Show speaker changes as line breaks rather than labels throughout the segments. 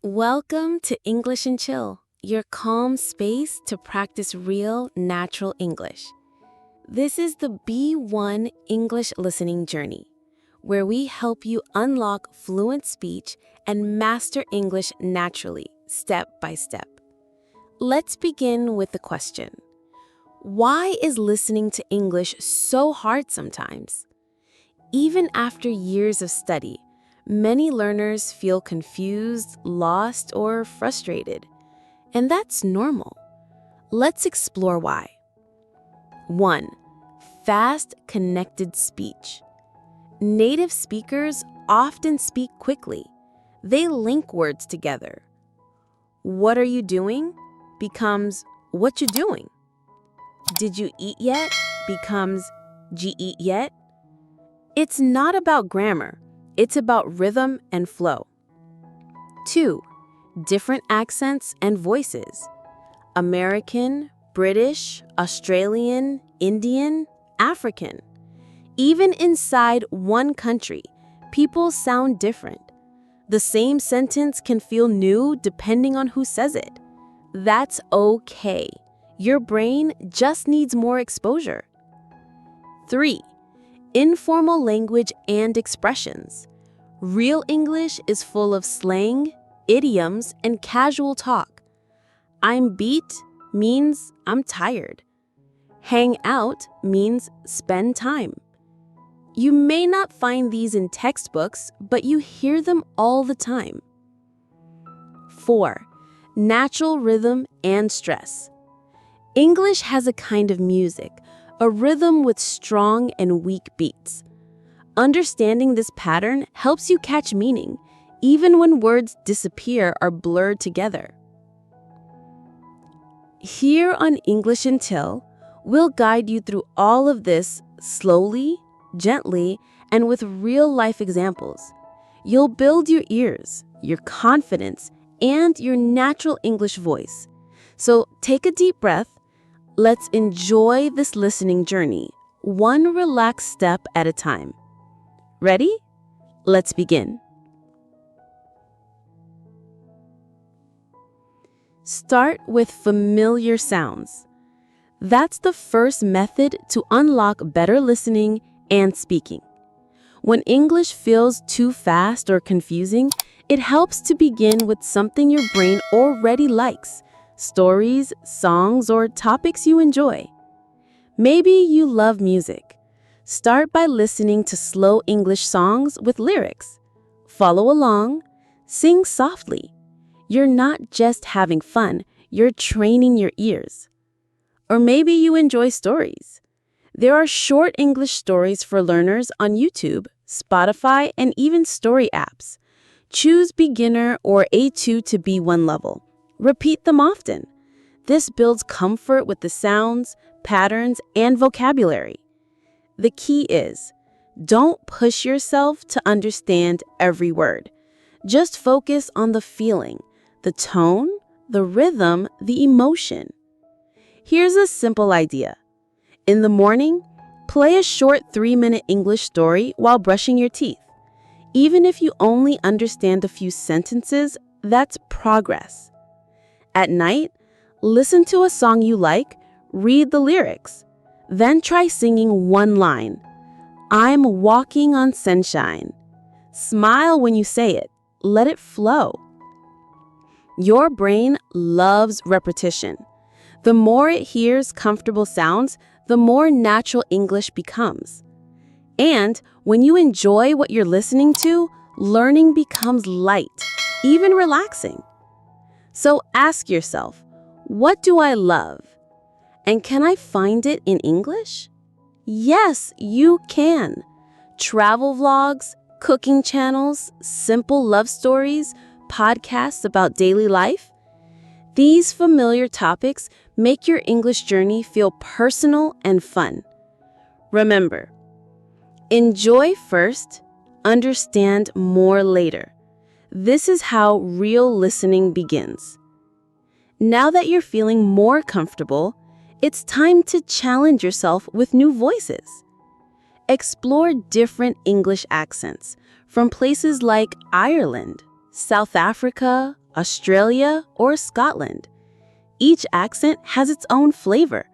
Welcome to English and Chill, your calm space to practice real, natural English. This is the B1 English listening journey, where we help you unlock fluent speech and master English naturally, step by step. Let's begin with the question: why is listening to English so hard sometimes? Even after years of study, many learners feel confused, lost, or frustrated. And that's normal. Let's explore why. 1. Fast, connected speech. Native speakers often speak quickly. They link words together. What are you doing becomes what you doing. Did you eat yet becomes did you eat yet. It's not about grammar. It's about rhythm and flow. 2. Different accents and voices. American, British, Australian, Indian, African. Even inside one country, people sound different. The same sentence can feel new depending on who says it. That's okay. Your brain just needs more exposure. 3. Informal language and expressions. Real English is full of slang, idioms, and casual talk. I'm beat means I'm tired. Hang out means spend time. You may not find these in textbooks, but you hear them all the time. 4. Natural rhythm and stress. English has a kind of music, a rhythm with strong and weak beats. Understanding this pattern helps you catch meaning, even when words disappear or blurred together. Here on English and Chill, we'll guide you through all of this slowly, gently, and with real-life examples. You'll build your ears, your confidence, and your natural English voice. So take a deep breath. Let's enjoy this listening journey, one relaxed step at a time. Ready? Let's begin. Start with familiar sounds. That's the first method to unlock better listening and speaking. When English feels too fast or confusing, it helps to begin with something your brain already likes. Stories, songs, or topics you enjoy. Maybe you love music. Start by listening to slow English songs with lyrics. Follow along, sing softly. You're not just having fun, you're training your ears. Or maybe you enjoy stories. There are short English stories for learners on YouTube, Spotify, and even story apps. Choose beginner or A2 to B1 level. Repeat them often. This builds comfort with the sounds, patterns, and vocabulary. The key is, don't push yourself to understand every word. Just focus on the feeling, the tone, the rhythm, the emotion. Here's a simple idea. In the morning, play a short 3-minute English story while brushing your teeth. Even if you only understand a few sentences, that's progress. At night, listen to a song you like, read the lyrics. Then try singing one line. I'm walking on sunshine. Smile when you say it. Let it flow. Your brain loves repetition. The more it hears comfortable sounds, the more natural English becomes. And when you enjoy what you're listening to, learning becomes light, even relaxing. So ask yourself, what do I love? And can I find it in English? Yes, you can. Travel vlogs, cooking channels, simple love stories, podcasts about daily life. These familiar topics make your English journey feel personal and fun. Remember, enjoy first, understand more later. This is how real listening begins. Now that you're feeling more comfortable, it's time to challenge yourself with new voices. Explore different English accents from places like Ireland, South Africa, Australia, or Scotland. Each accent has its own flavor,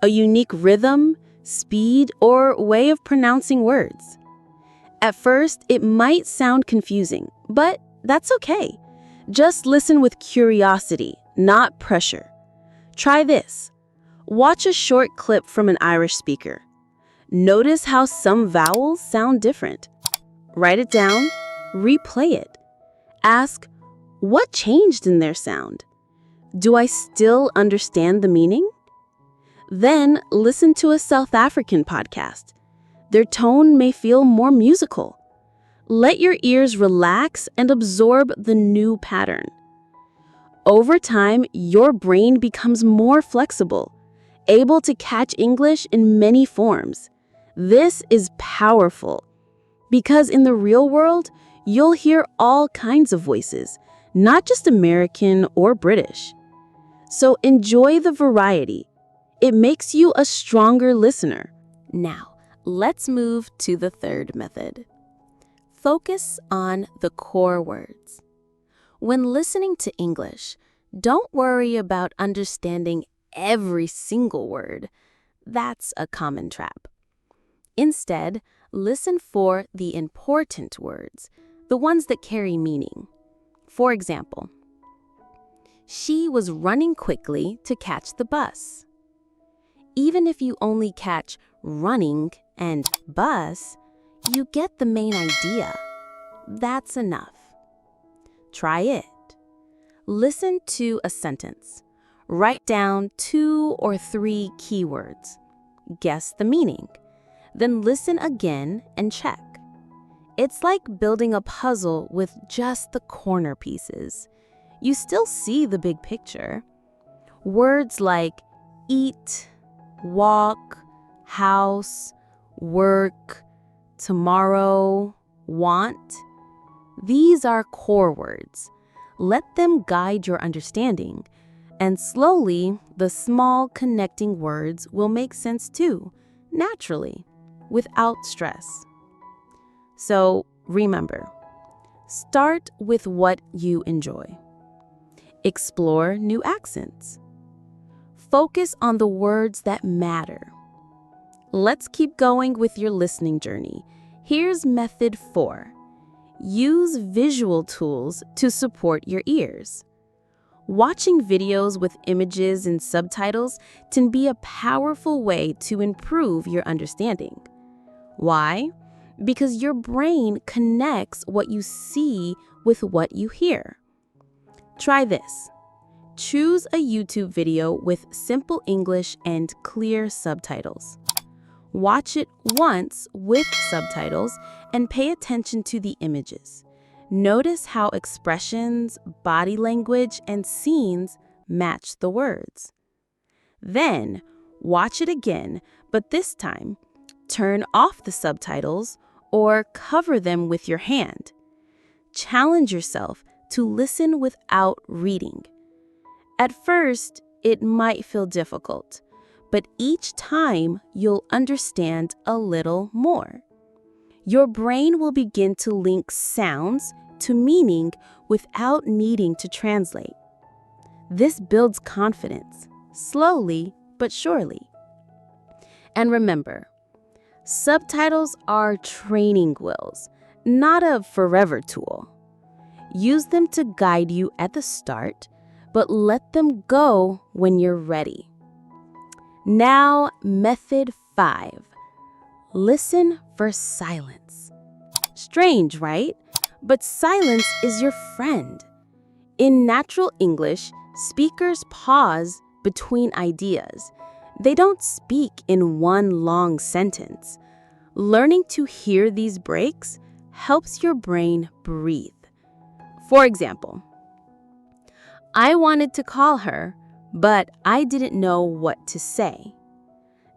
a unique rhythm, speed, or way of pronouncing words. At first, it might sound confusing, but that's okay. Just listen with curiosity, not pressure. Try this. Watch a short clip from an Irish speaker. Notice how some vowels sound different. Write it down, replay it. Ask, what changed in their sound? Do I still understand the meaning? Then listen to a South African podcast. Their tone may feel more musical. Let your ears relax and absorb the new pattern. Over time, your brain becomes more flexible, able to catch English in many forms. This is powerful because in the real world, you'll hear all kinds of voices, not just American or British. So enjoy the variety. It makes you a stronger listener. Now, let's move to the third method. Focus on the core words. When listening to English, don't worry about understanding every single word. That's a common trap. Instead, listen for the important words, the ones that carry meaning. For example, she was running quickly to catch the bus. Even if you only catch running and bus, you get the main idea. That's enough. Try it. Listen to a sentence. Write down 2 or 3 keywords. Guess the meaning. Then listen again and check. It's like building a puzzle with just the corner pieces. You still see the big picture. Words like eat, walk, house, work, tomorrow, want. These are core words. Let them guide your understanding, and slowly, the small connecting words will make sense too, naturally, without stress. So remember, start with what you enjoy. Explore new accents. Focus on the words that matter. Let's keep going with your listening journey. Here's method 4. Use visual tools to support your ears. Watching videos with images and subtitles can be a powerful way to improve your understanding. Why? Because your brain connects what you see with what you hear. Try this. Choose a YouTube video with simple English and clear subtitles. Watch it once with subtitles and pay attention to the images. Notice how expressions, body language, and scenes match the words. Then, watch it again, but this time, turn off the subtitles or cover them with your hand. Challenge yourself to listen without reading. At first, it might feel difficult, but each time you'll understand a little more. Your brain will begin to link sounds to meaning without needing to translate. This builds confidence, slowly but surely. And remember, subtitles are training wheels, not a forever tool. Use them to guide you at the start, but let them go when you're ready. Now, method 5. Listen for silence. Strange, right? But silence is your friend. In natural English, speakers pause between ideas. They don't speak in one long sentence. Learning to hear these breaks helps your brain breathe. For example, I wanted to call her, but I didn't know what to say.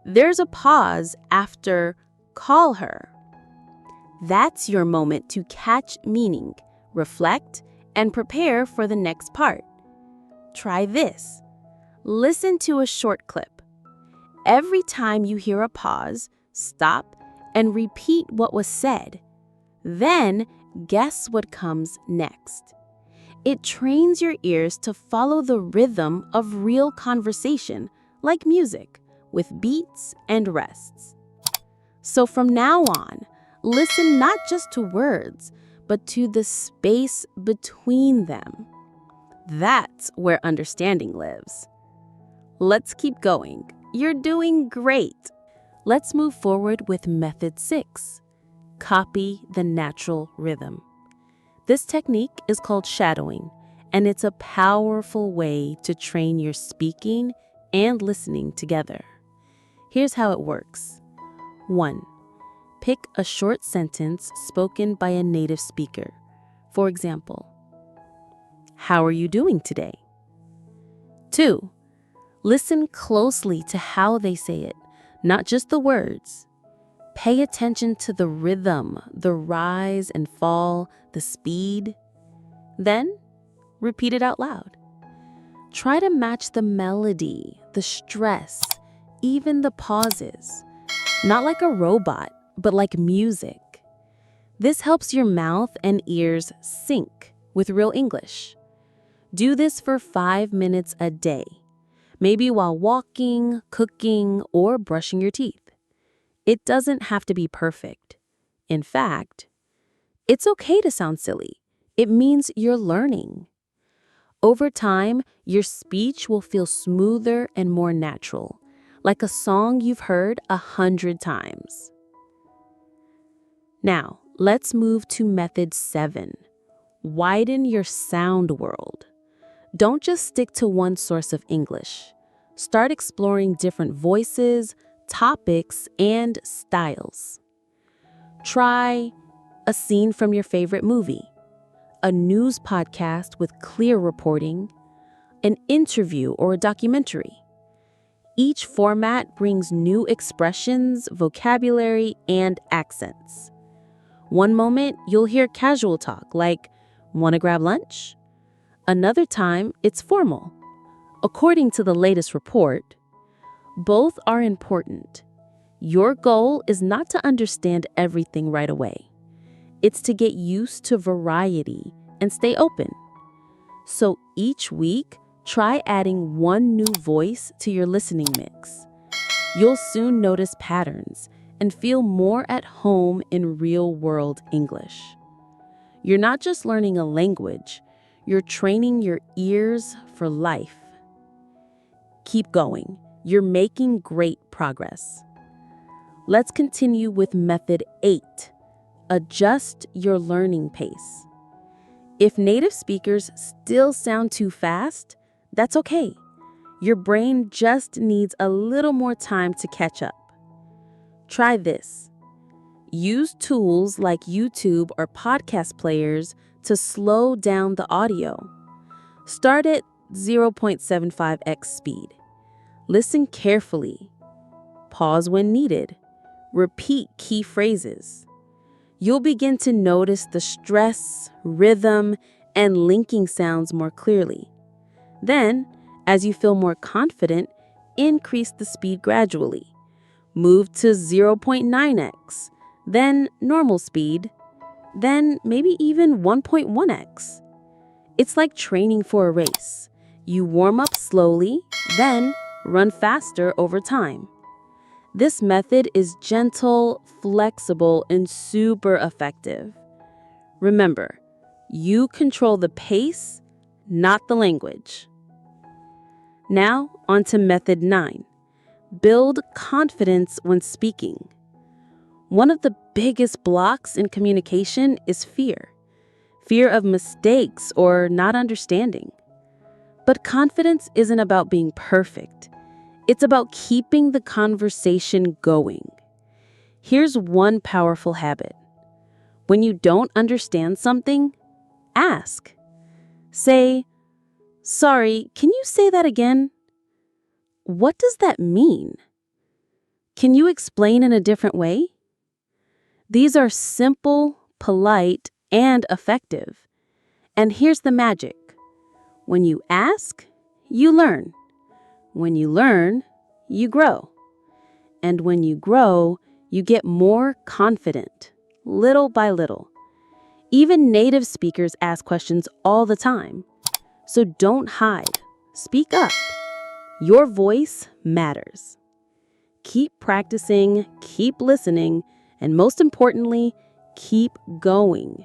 There's a pause after call her. That's your moment to catch meaning, reflect, and prepare for the next part. Try this. Listen to a short clip. Every time you hear a pause, stop and repeat what was said. Then guess what comes next. It trains your ears to follow the rhythm of real conversation, like music, with beats and rests. So from now on, listen not just to words, but to the space between them. That's where understanding lives. Let's keep going. You're doing great. Let's move forward with method 6. Copy the natural rhythm. This technique is called shadowing, and it's a powerful way to train your speaking and listening together. Here's how it works. 1. Pick a short sentence spoken by a native speaker. For example, "How are you doing today?" 2. Listen closely to how they say it, not just the words. Pay attention to the rhythm, the rise and fall, the speed. Then, repeat it out loud. Try to match the melody, the stress, even the pauses. Not like a robot, but like music. This helps your mouth and ears sync with real English. Do this for 5 minutes a day, maybe while walking, cooking, or brushing your teeth. It doesn't have to be perfect. In fact, it's okay to sound silly. It means you're learning. Over time, your speech will feel smoother and more natural, like a song you've heard 100 times. Now, let's move to method 7. Widen your sound world. Don't just stick to one source of English. Start exploring different voices, topics, and styles. Try a scene from your favorite movie, a news podcast with clear reporting, an interview or a documentary. Each format brings new expressions, vocabulary, and accents. One moment, you'll hear casual talk like, "Wanna grab lunch?" Another time, it's formal. According to the latest report, both are important. Your goal is not to understand everything right away. It's to get used to variety and stay open. So each week, try adding one new voice to your listening mix. You'll soon notice patterns and feel more at home in real-world English. You're not just learning a language, you're training your ears for life. Keep going. You're making great progress. Let's continue with method 8. Adjust your learning pace. If native speakers still sound too fast, that's okay. Your brain just needs a little more time to catch up. Try this. Use tools like YouTube or podcast players to slow down the audio. Start at 0.75x speed. Listen carefully. Pause when needed. Repeat key phrases. You'll begin to notice the stress, rhythm, and linking sounds more clearly. Then, as you feel more confident, increase the speed gradually. Move to 0.9x, then normal speed, then maybe even 1.1x. It's like training for a race. You warm up slowly, then run faster over time. This method is gentle, flexible, and super effective. Remember, you control the pace, not the language. Now, on to method 9. Build confidence when speaking. One of the biggest blocks in communication is fear. Fear of mistakes or not understanding. But confidence isn't about being perfect. It's about keeping the conversation going. Here's one powerful habit. When you don't understand something, ask. Say, "Sorry, can you say that again? What does that mean? Can you explain in a different way?" These are simple, polite, and effective. And here's the magic. When you ask, you learn. When you learn, you grow. And when you grow, you get more confident, little by little. Even native speakers ask questions all the time. So don't hide. Speak up. Your voice matters. Keep practicing, keep listening, and most importantly, keep going.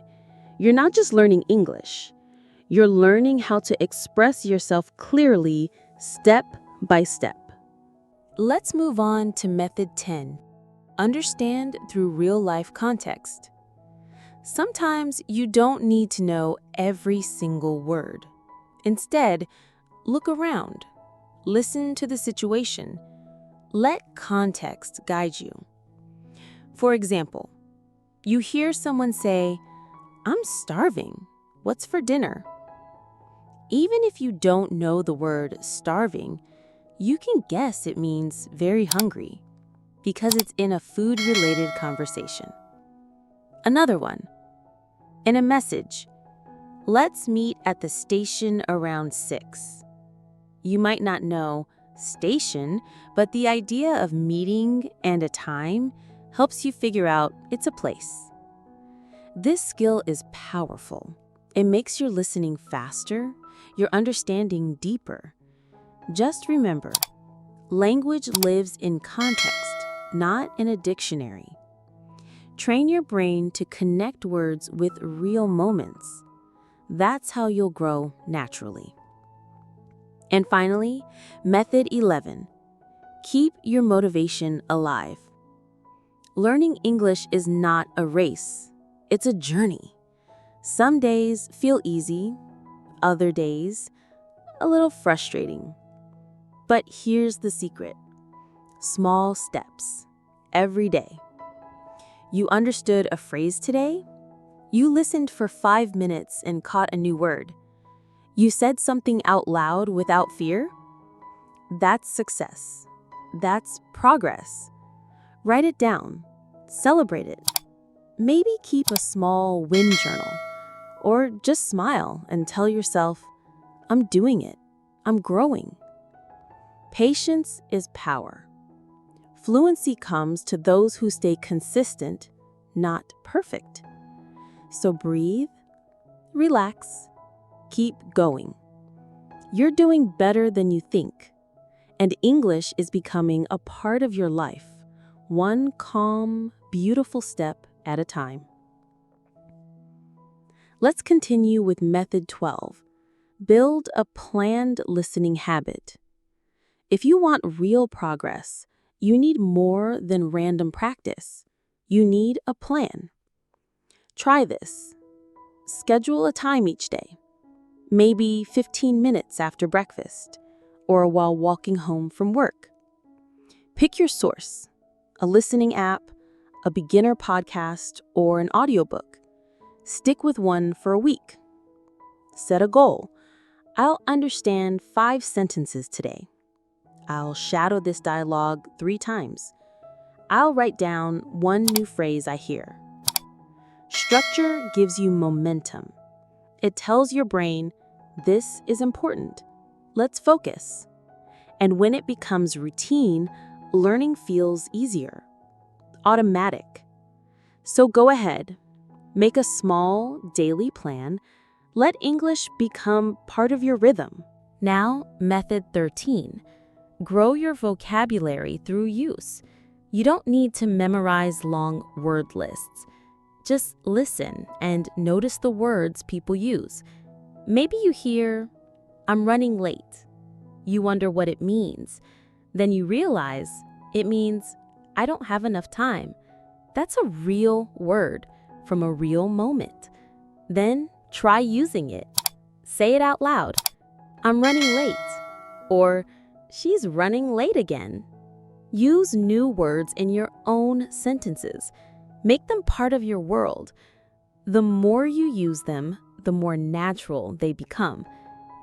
You're not just learning English. You're learning how to express yourself clearly, step by step.
Let's move on to method 10. Understand through real-life context. Sometimes you don't need to know every single word. Instead, look around. Listen to the situation. Let context guide you. For example, you hear someone say, "I'm starving. What's for dinner?" Even if you don't know the word starving, you can guess it means very hungry because it's in a food-related conversation. Another one. In a message, "Let's meet at the station around 6." You might not know station, but the idea of meeting and a time helps you figure out it's a place. This skill is powerful. It makes your listening faster, your understanding deeper. Just remember, language lives in context, not in a dictionary. Train your brain to connect words with real moments. That's how you'll grow naturally. And finally, method 11. Keep your motivation alive. Learning English is not a race. It's a journey. Some days feel easy, other days a little frustrating. But here's the secret. Small steps, every day. You understood a phrase today? You listened for 5 minutes and caught a new word. You said something out loud without fear? That's success. That's progress. Write it down. Celebrate it. Maybe keep a small win journal. Or just smile and tell yourself, "I'm doing it. I'm growing." Patience is power. Fluency comes to those who stay consistent, not perfect. So breathe, relax, keep going. You're doing better than you think, and English is becoming a part of your life, one calm, beautiful step at a time. Let's continue with method 12. Build a planned listening habit. If you want real progress, you need more than random practice. You need a plan. Try this. Schedule a time each day, maybe 15 minutes after breakfast or while walking home from work. Pick your source, a listening app, a beginner podcast, or an audiobook. Stick with one for a week. Set a goal. I'll understand 5 sentences today. I'll shadow this dialogue 3 times. I'll write down 1 new phrase I hear. Structure gives you momentum. It tells your brain, this is important. Let's focus. And when it becomes routine, learning feels easier, automatic. So go ahead, make a small daily plan. Let English become part of your rhythm. Now, method 13. Grow your vocabulary through use. You don't need to memorize long word lists. Just listen and notice the words people use. Maybe you hear, "I'm running late." You wonder what it means. Then you realize it means, "I don't have enough time." That's a real word from a real moment. Then try using it. Say it out loud. "I'm running late." Or, "She's running late again." Use new words in your own sentences. Make them part of your world. The more you use them, the more natural they become.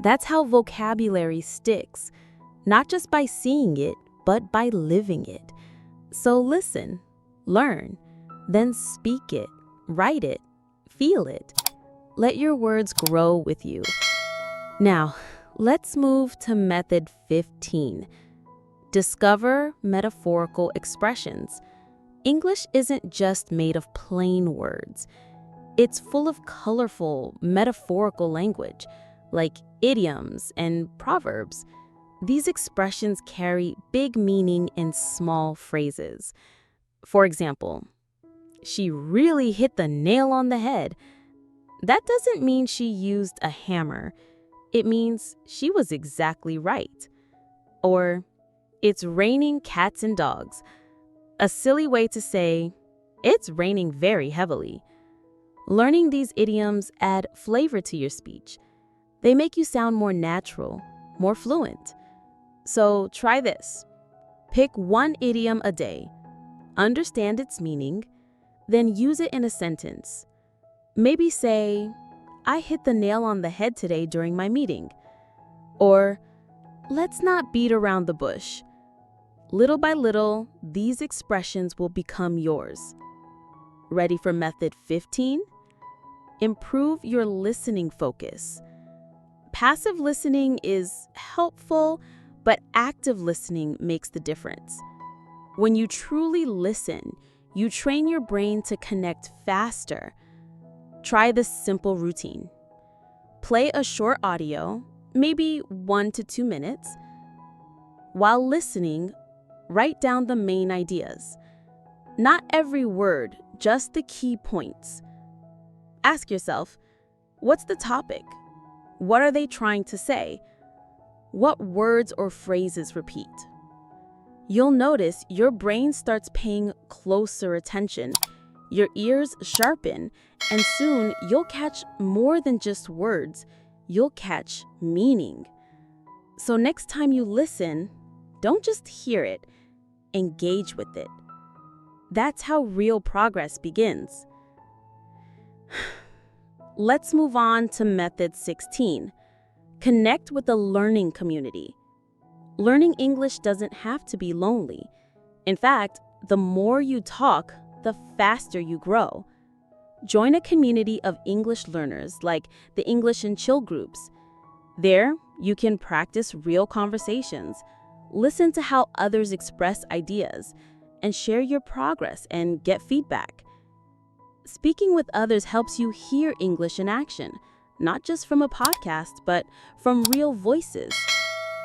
That's how vocabulary sticks, not just by seeing it, but by living it. So listen, learn, then speak it, write it, feel it. Let your words grow with you. Now, let's move to method 15. Discover metaphorical expressions. English isn't just made of plain words.
It's full of colorful, metaphorical language, like idioms and proverbs. These expressions carry big meaning in small phrases. For example, she really hit the nail on the head. That doesn't mean she used a hammer. It means she was exactly right. Or, it's raining cats and dogs. A silly way to say, it's raining very heavily. Learning these idioms add flavor to your speech. They make you sound more natural, more fluent. So try this. Pick one idiom a day, understand its meaning, then use it in a sentence. Maybe say, I hit the nail on the head today during my meeting. Or, let's not beat around the bush. Little by little, these expressions will become yours. Ready for method 15? Improve your listening focus. Passive listening is helpful, but active listening makes the difference. When you truly listen, you train your brain to connect faster. Try this simple routine. Play a short audio, maybe 1 to 2 minutes. While listening, write down the main ideas. Not every word, just the key points. Ask yourself, what's the topic? What are they trying to say? What words or phrases repeat? You'll notice your brain starts paying closer attention. Your ears sharpen, and soon you'll catch more than just words. You'll catch meaning. So next time you listen, don't just hear it, engage with it. That's how real progress begins. Let's move on to method 16. Connect with a learning community. Learning English doesn't have to be lonely. In fact, the more you talk, the faster you grow. Join a community of English learners like the English and Chill groups. There, you can practice real conversations, listen to how others express ideas, and share your progress and get feedback. Speaking with others helps you hear English in action, not just from a podcast, but from real voices.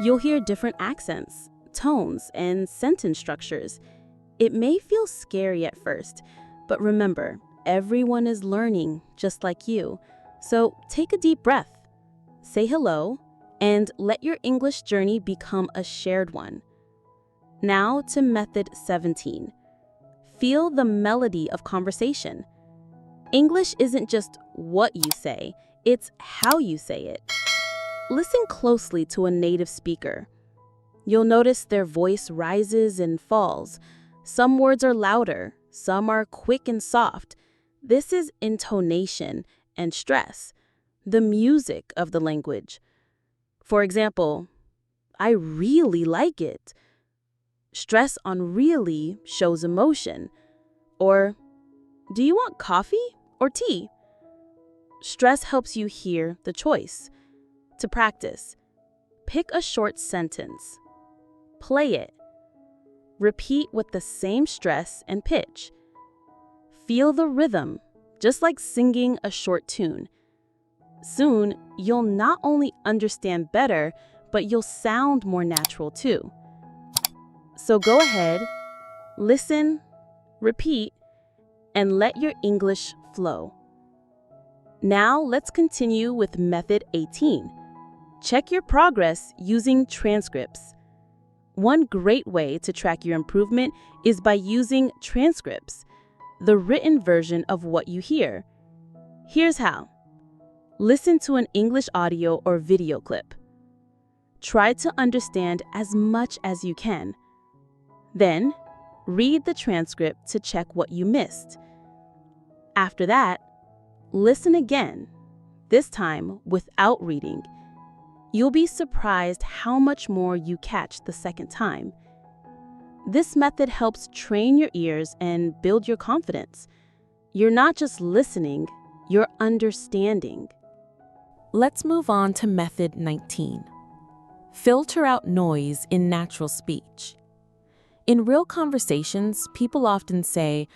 You'll hear different accents, tones, and sentence structures. It may feel scary at first, but remember, everyone is learning just like you. So take a deep breath, say hello, and let your English journey become a shared one. Now to method 17. Feel the melody of conversation. English isn't just what you say, it's how you say it. Listen closely to a native speaker. You'll notice their voice rises and falls. Some words are louder, some are quick and soft. This is intonation and stress, the music of the language. For example, I really like it. Stress on really shows emotion. Or, do you want coffee or tea? Stress helps you hear the choice. To practice, pick a short sentence. Play it. Repeat with the same stress and pitch. Feel the rhythm, just like singing a short tune. Soon, you'll not only understand better, but you'll sound more natural too. So go ahead, listen, repeat, and let your English flow. Now let's continue with method 18. Check your progress using transcripts. One great way to track your improvement is by using transcripts, the written version of what you hear. Here's how. Listen to an English audio or video clip. Try to understand as much as you can. Then, read the transcript to check what you missed. After that, listen again, this time without reading. You'll be surprised how much more you catch the second time. This method helps train your ears and build your confidence. You're not just listening, you're understanding.
Let's move on to method 19. Filter out noise in natural speech. In real conversations, people often say,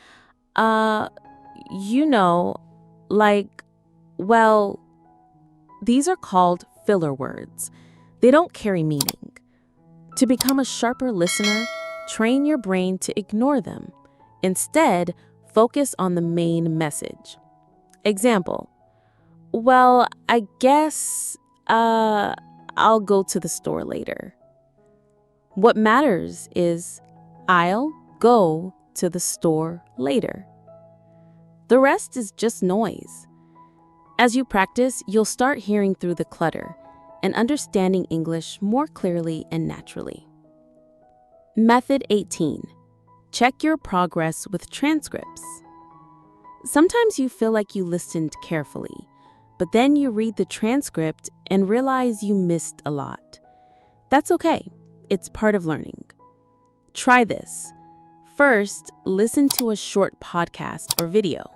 Like, well, these are called filler words. They don't carry meaning. To become a sharper listener, train your brain to ignore them. Instead, focus on the main message. Example, well, I guess, I'll go to the store later. What matters is, I'll go to the store later. The rest is just noise. As you practice, you'll start hearing through the clutter and understanding English more clearly and naturally. Method 18. Check your progress with transcripts. Sometimes you feel like you listened carefully, but then you read the transcript and realize you missed a lot. That's okay. It's part of learning. Try this. First, listen to a short podcast or video.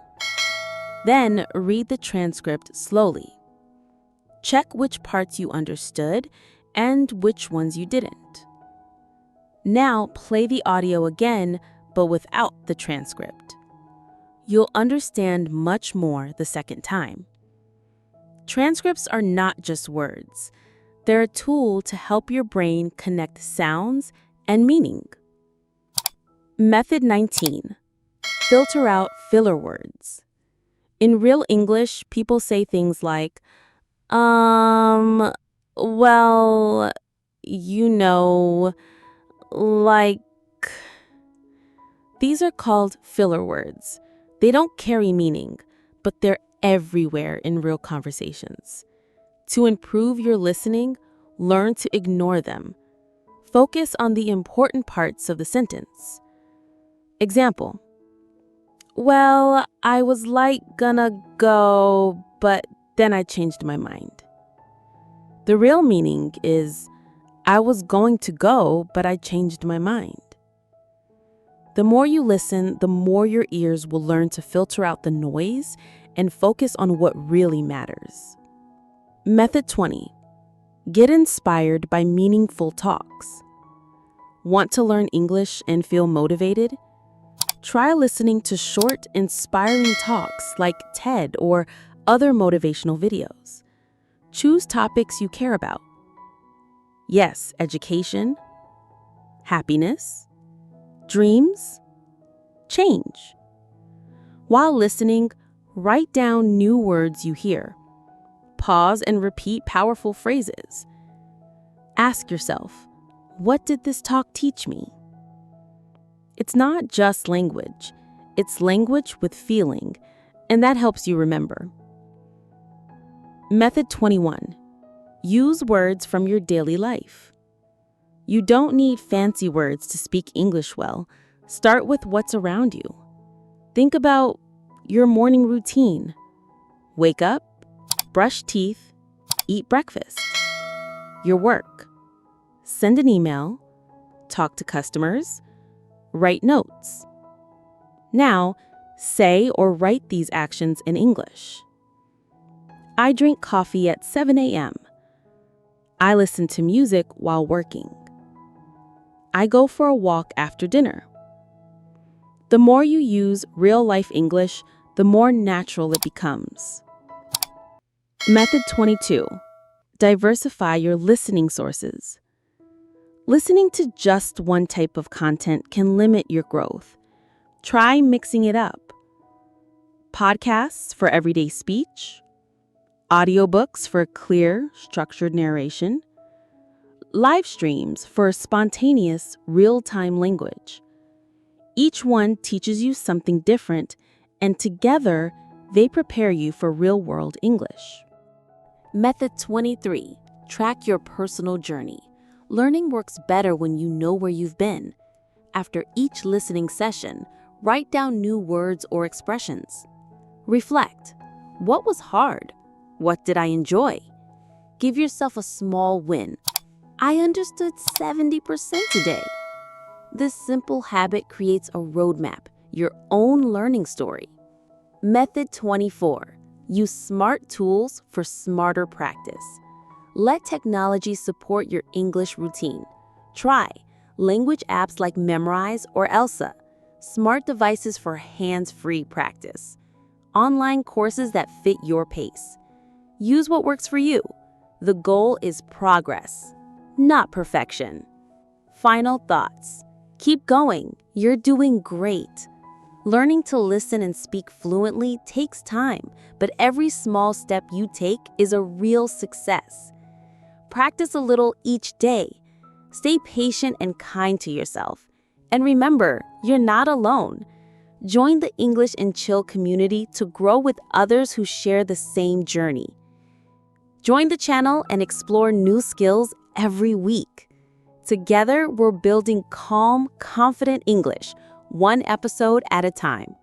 Then, read the transcript slowly. Check which parts you understood and which ones you didn't. Now, play the audio again, but without the transcript. You'll understand much more the second time. Transcripts are not just words. They're a tool to help your brain connect sounds and meaning. Method 19. Filter out filler words. In real English, people say things like, well, you know, like... These are called filler words. They don't carry meaning, but they're everywhere in real conversations. To improve your listening, learn to ignore them. Focus on the important parts of the sentence. Example, well, I was gonna go, but then I changed my mind. The real meaning is, I was going to go, but I changed my mind. The more you listen, the more your ears will learn to filter out the noise and focus on what really matters. Method 20. Get inspired by meaningful talks. Want to learn English and feel motivated? Try listening to short, inspiring talks like TED or other motivational videos. Choose topics you care about. Yes, education, happiness, dreams, change. While listening, write down new words you hear. Pause and repeat powerful phrases. Ask yourself, what did this talk teach me? It's not just language. It's language with feeling, and that helps you remember. Method 21. Use words from your daily life. You don't need fancy words to speak English well. Start with what's around you. Think about your morning routine. Wake up, brush teeth, eat breakfast. Your work. Send an email, talk to customers, write notes. Now, say or write these actions in English. I drink coffee at 7 a.m. I listen to music while working. I go for a walk after dinner. The more you use real-life English, the more natural it becomes. Method 22. Diversify your listening sources. Listening to just one type of content can limit your growth. Try mixing it up. Podcasts for everyday speech, audiobooks for clear, structured narration, live streams for spontaneous, real-time language. Each one teaches you something different, and together, they prepare you for real-world English. Method 23. Track your personal journey. Learning works better when you know where you've been. After each listening session, write down new words or expressions. Reflect. What was hard? What did I enjoy? Give yourself a small win. I understood 70% today. This simple habit creates a roadmap, your own learning story. Method 24. Use smart tools for smarter practice. Let technology support your English routine. Try language apps like Memrise or Elsa, smart devices for hands-free practice. online courses that fit your pace. Use what works for you. The goal is progress, not perfection. Final thoughts. Keep going. You're doing great. Learning to listen and speak fluently takes time, but every small step you take is a real success. Practice a little each day. Stay patient and kind to yourself. And remember, you're not alone. Join the English and Chill community to grow with others who share the same journey. Join the channel and explore new skills every week. Together, we're building calm, confident English, one episode at a time.